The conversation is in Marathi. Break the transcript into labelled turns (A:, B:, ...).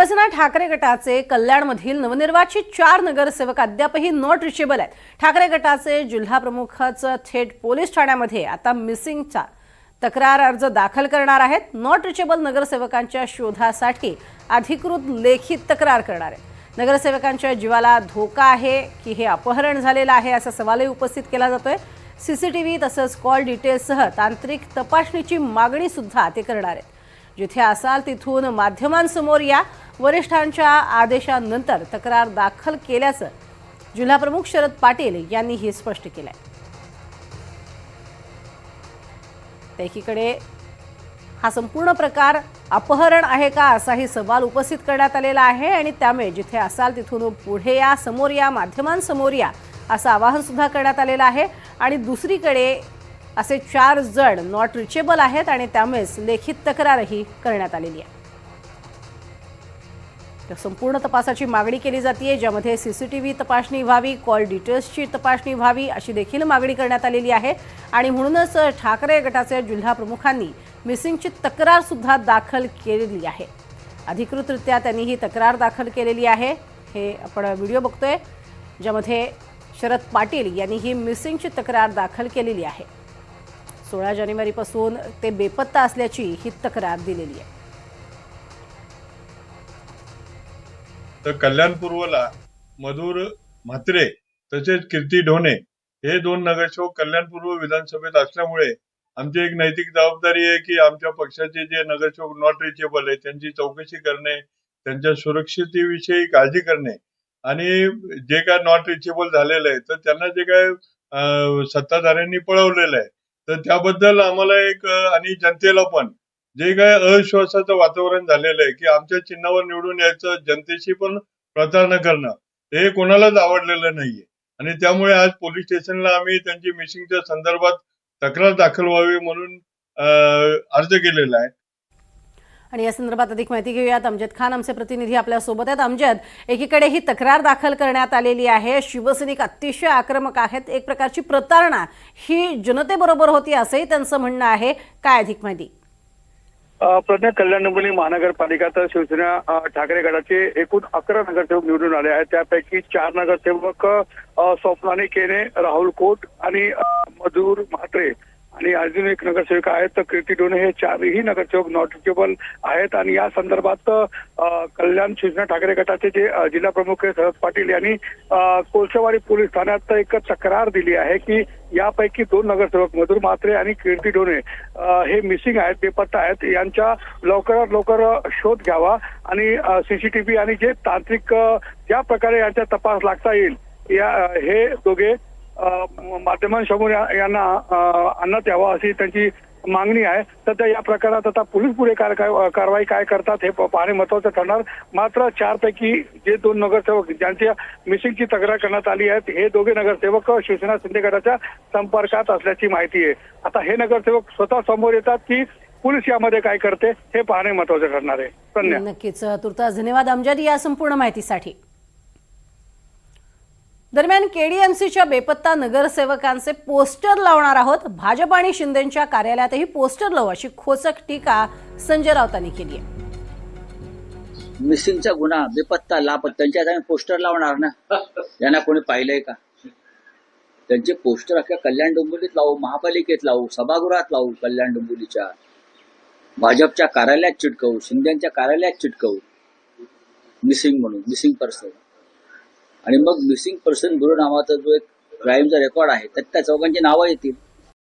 A: शिवसेना ठाकरे गटाचे कल्याणमधील नवनिर्वाचित 4 नगरसेवक अद्यापही नॉट रिचेबल आहेत। ठाकरे गटाचे जिल्हा प्रमुखच थेट पोलीस ठाण्यामध्ये आता मिसिंगचा तक्रार अर्ज दाखल करणार आहेत। नॉट रिचेबल नगरसेवकांच्या शोधासाठी अधिकृत लेखी तक्रार करणार आहेत। नगरसेवकांच्या जीवाला धोका आहे की हे अपहरण झालेलं आहे असा सवालही उपस्थित केला जातोय। सीसीटीव्ही तसंच कॉल डिटेल्ससह तांत्रिक तपासणीची मागणी सुद्धा ते करणार आहेत। जिथे असाल तिथून माध्यमांसमोर या, वरिष्ठांच्या आदेशानंतर तक्रार दाखल केल्याचं जिल्हा प्रमुख शरद पाटील यांनीही स्पष्ट केलंय। एकीकडे हा संपूर्ण प्रकार अपहरण आहे का असाही सवाल उपस्थित करण्यात आलेला आहे आणि त्यामुळे जिथे असाल तिथून पुढे या, समोर या, माध्यमांसमोर या असं आवाहन सुद्धा करण्यात आलेलं आहे। आणि दुसरीकडे असे 4 जण नॉट रिचेबल आहेत आणि त्यामुळेच लेखी तक्रारही करण्यात आलेली आहे। तर संपूर्ण तपासाची मागणी केली जाते, ज्यामध्ये सीसीटीव्ही तपासणी व्हावी, कॉल डिटेल्सची तपासणी व्हावी अशी देखील मागणी करण्यात आलेली आहे। आणि म्हणूनच ठाकरे गटाचे जिल्हा प्रमुखांनी मिसिंगची तक्रार सुद्धा दाखल केलेली आहे। अधिकृतरित्या त्यांनी ही तक्रार दाखल केलेली आहे। हे आपण व्हिडिओ बघतोय, ज्यामध्ये शरद पाटील यांनी ही मिसिंगची तक्रार दाखल केलेली आहे। 16 जानेवारीपासून ते बेपत्ता असल्याची ही तक्रार दिलेली आहे।
B: तर कल्याण पूर्वला मधुर म्हात्रे तसेच कीर्ती ढोणे हे 2 नगरसेवक कल्याण पूर्व विधानसभेत असल्यामुळे आमची एक नैतिक जबाबदारी आहे की आमच्या पक्षाचे जे नगरसेवक नॉट रिचेबल आहे त्यांची चौकशी करणे, त्यांच्या सुरक्षिततेविषयी काळजी करणे आणि जे काय नॉट रिचेबल झालेलं आहे तर त्यांना जे काय सत्ताधाऱ्यांनी पळवलेलं आहे तर त्याबद्दल आम्हाला एक आणि जनतेला पण जे काय अविश्वासाचं वातावरण झालेलं आहे की आमच्या चिन्हावर निवडून यायचं, जनतेशी पण प्रतारणा करणं हे कोणालाच आवडलेलं नाहीये। आणि त्यामुळे आज पोलीस स्टेशनला आम्ही त्यांची मिसिंगच्या संदर्भात तक्रार दाखल व्हावी म्हणून अर्ज केलेला आहे।
A: आणि या संदर्भात अधिक माहिती घेऊयात। अमजद खान आमचे प्रतिनिधी आपल्या सोबत आहेत। अमजद, एकीकडे ही तक्रार दाखल करण्यात आलेली आहे, शिवसैनिक अतिशय आक्रमक आहेत, एक प्रकारची प्रतारणा ही जनतेबरोबर होती असंही त्यांचं म्हणणं आहे, काय अधिक माहिती?
C: प्रज्ञा, कल्याण डोंबिवली महानगरपालिका तर शिवसेना ठाकरे गटाचे एकूण 11 नगरसेवक निवडून आले आहेत। त्यापैकी 4 नगरसेवक स्वप्नाली केने, राहुल कोट आणि मधुर म्हात्रे आणि अजून एक नगरसेवक आहेत तर कीर्ती ढोणे, हे 4ही नगरसेवक नॉट रिचेबल आहेत। आणि या संदर्भात कल्याण शिवसेना ठाकरे गटाचे जे जिल्हा प्रमुख शरद पाटील यांनी कोळशेवाडी पोलीस ठाण्यात एक तक्रार दिली आहे की यापैकी 2 नगरसेवक मधुर म्हात्रे आणि कीर्ती ढोणे हे मिसिंग आहेत, बेपत्ता आहेत, यांचा लवकरात लवकर शोध घ्यावा आणि सीसीटीव्ही आणि जे तांत्रिक ज्या प्रकारे यांचा तपास लागता येईल हे दोघे माध्यमांसमोर यांना आणण्यात यावा अशी त्यांची मागणी आहे। सध्या या प्रकारात आता पोलीस पुढे कारवाई काय करतात हे पाहणे महत्वाचं ठरणार। मात्र 4 पैकी जे 2 नगरसेवक ज्यांच्या मिसिंगची तक्रार करण्यात आली आहे हे दोघे नगरसेवक शिवसेना शिंदे गटाच्या संपर्कात असल्याची माहिती आहे। आता हे नगरसेवक स्वतः समोर येतात की पोलीस यामध्ये काय करते हे पाहणे महत्वाचं ठरणार आहे।
A: नक्कीच, तुर्तास धन्यवाद अमजद या संपूर्ण माहितीसाठी। दरम्यान केडीएमसीच्या बेपत्ता नगरसेवकांचे पोस्टर लावणार आहोत, भाजप आणि शिंदेंच्या कार्यालयातही पोस्टर लावू अशी खोचक टीका संजय राऊतांनी केली आहे।
D: मिसिंगचा गुन्हा, बेपत्ता, लापत्यांच्या आम्ही पोस्टर लावणार ना, यांना कोणी पाहिलंय का? त्यांचे पोस्टर अख्ख्या कल्याण डोंबिवलीत लावू, महापालिकेत लावू, सभागृहात लावू, कल्याण डोंबिवलीच्या भाजपच्या कार्यालयात चिटकवू, शिंदेच्या कार्यालयात चिटकवू, मिसिंग म्हणून, मिसिंग पर्सन। आणि मग मिसिंग पर्सन ब्युरो नावाचा जो एक क्राईमचा रेकॉर्ड आहे त्यात त्या चौघांची नावं येतील।